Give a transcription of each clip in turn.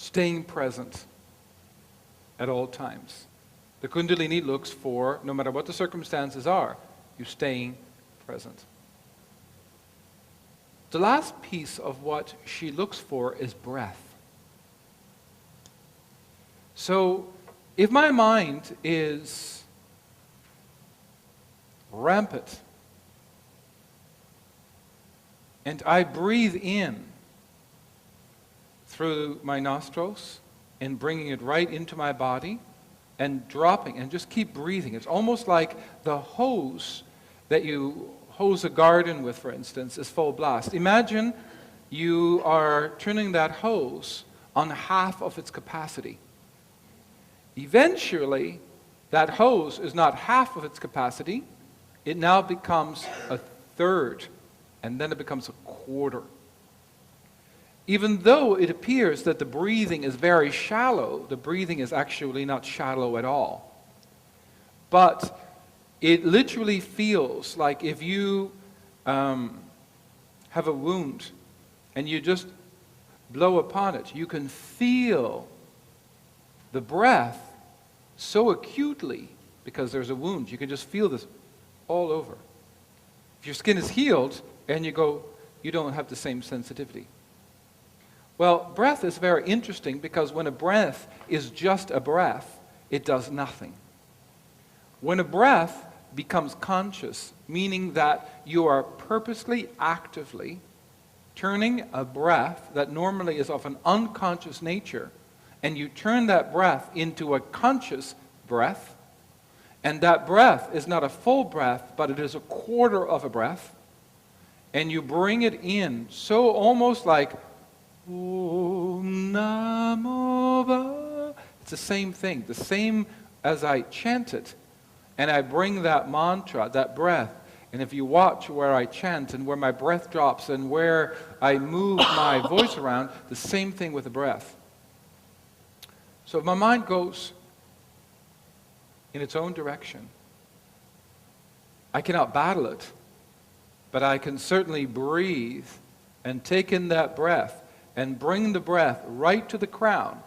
staying present at all times. The Kundalini looks for, no matter what the circumstances are, you staying present. The last piece of what she looks for is breath. So, if my mind is rampant, and I breathe in through my nostrils and bringing it right into my body and dropping and just keep breathing. It's almost like the hose that you hose a garden with, for instance, is full blast. Imagine you are turning that hose on half of its capacity. Eventually, that hose is not half of its capacity. It now becomes a third, and then it becomes a quarter. Even though it appears that the breathing is very shallow, the breathing is actually not shallow at all. But it literally feels like if you have a wound and you just blow upon it, you can feel the breath so acutely because there's a wound. You can just feel this all over. If your skin is healed and you don't have the same sensitivity. Well, breath is very interesting because when a breath is just a breath, it does nothing. When a breath becomes conscious, meaning that you are purposely, actively turning a breath that normally is of an unconscious nature, and you turn that breath into a conscious breath, and that breath is not a full breath, but it is a quarter of a breath, and you bring it in so almost like Om Namo Va. It's the same thing, the same as I chant it. And I bring that mantra, that breath, and if you watch where I chant and where my breath drops and where I move my voice around, the same thing with the breath. So if my mind goes in its own direction, I cannot battle it, but I can certainly breathe and take in that breath and bring the breath right to the crown.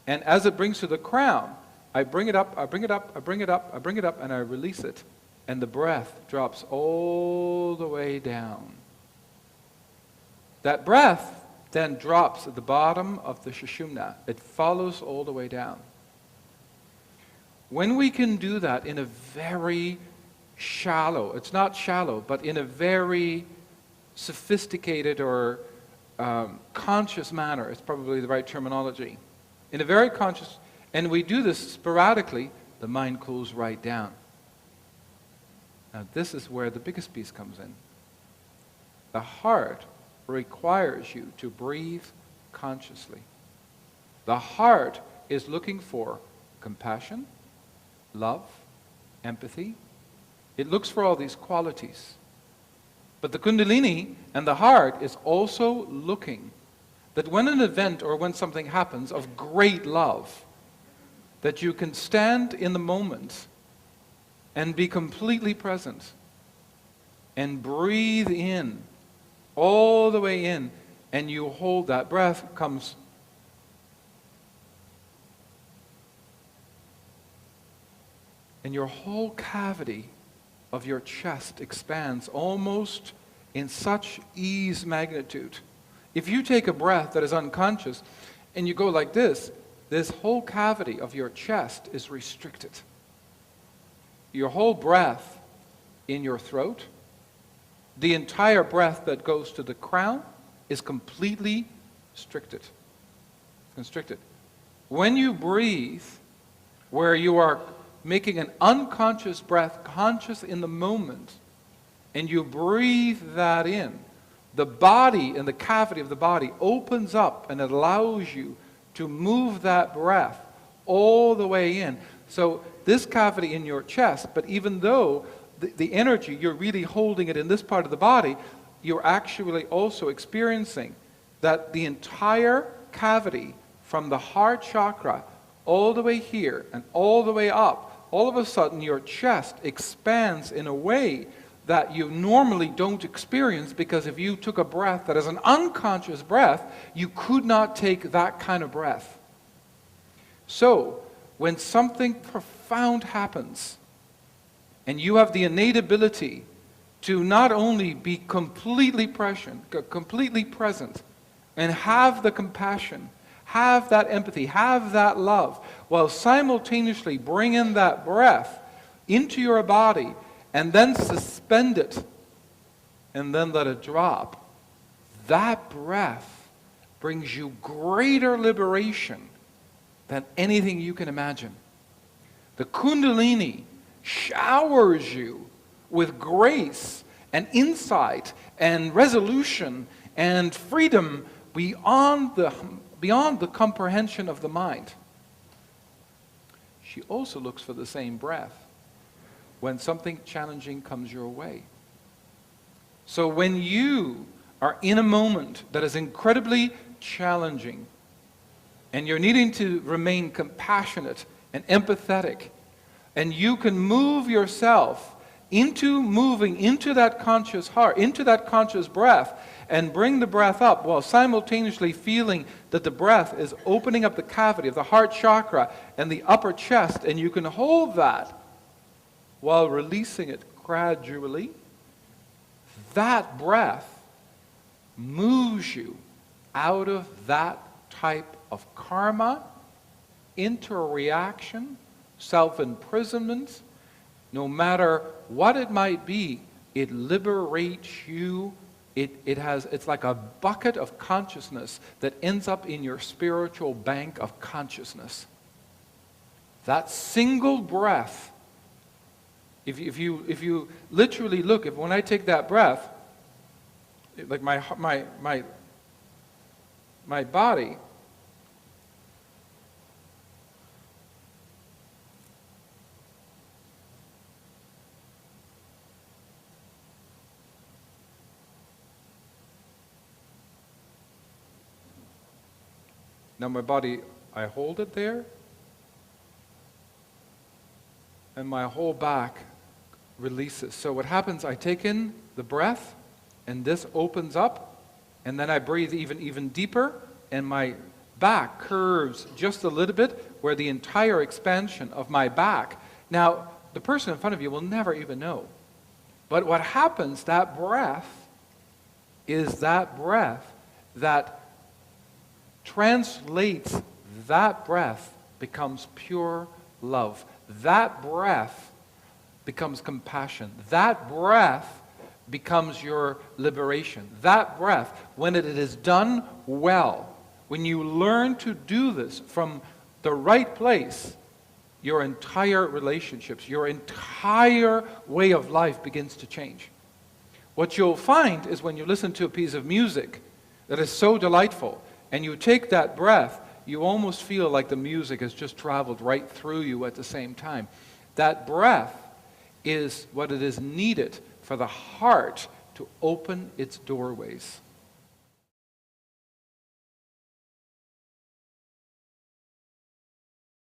And as it brings to the crown, I bring it up, I bring it up, I bring it up, I bring it up, and I release it. And the breath drops all the way down. That breath then drops at the bottom of the Sushumna. It follows all the way down. When we can do that in a very shallow, it's not shallow, but in a very sophisticated or conscious manner, is probably the right terminology. In a very conscious, and we do this sporadically, the mind cools right down. Now this is where the biggest piece comes in. The heart requires you to breathe consciously. The heart is looking for compassion, love, empathy. It looks for all these qualities. But the Kundalini and the heart is also looking that when an event or when something happens of great love, that you can stand in the moment and be completely present and breathe in, all the way in, and you hold that breath, comes and your whole cavity of your chest expands almost in such ease magnitude. If you take a breath that is unconscious and you go like this whole cavity of your chest is restricted. Your whole breath in your throat, the entire breath that goes to the crown is completely constricted. When you breathe, where you are making an unconscious breath conscious in the moment, and you breathe that in, the body and the cavity of the body opens up and it allows you to move that breath all the way in. So this cavity in your chest, but even though the energy, you're really holding it in this part of the body, you're actually also experiencing that the entire cavity from the heart chakra all the way here and all the way up, all of a sudden your chest expands in a way that you normally don't experience, because if you took a breath that is an unconscious breath, you could not take that kind of breath. So, when something profound happens, and you have the innate ability to not only be completely present, and have the compassion, have that empathy, have that love, while simultaneously bring in that breath into your body, and then suspend it, and then let it drop, that breath brings you greater liberation than anything you can imagine. The Kundalini showers you with grace and insight and resolution and freedom beyond the comprehension of the mind. She also looks for the same breath when something challenging comes your way. So when you are in a moment that is incredibly challenging, and you're needing to remain compassionate and empathetic, and you can move yourself moving into that conscious heart, into that conscious breath, and bring the breath up while simultaneously feeling that the breath is opening up the cavity of the heart chakra and the upper chest, and you can hold that while releasing it gradually, that breath moves you out of that type of karma into a reaction, self-imprisonment. No matter what it might be, it liberates you. It's like a bucket of consciousness that ends up in your spiritual bank of consciousness. That single breath, if you literally look, when I take that breath, like my body, now my body, I hold it there, and my whole back releases. So what happens, I take in the breath, and this opens up, and then I breathe even deeper, and my back curves just a little bit, where the entire expansion of my back. Now, the person in front of you will never even know. But what happens, that breath is that breath that translates, that breath becomes pure love. That breath becomes compassion. That breath becomes your liberation. That breath, when it is done well, when you learn to do this from the right place, your entire relationships, your entire way of life begins to change. What you'll find is when you listen to a piece of music that is so delightful, and you take that breath, you almost feel like the music has just traveled right through you at the same time. That breath is what it is needed for the heart to open its doorways.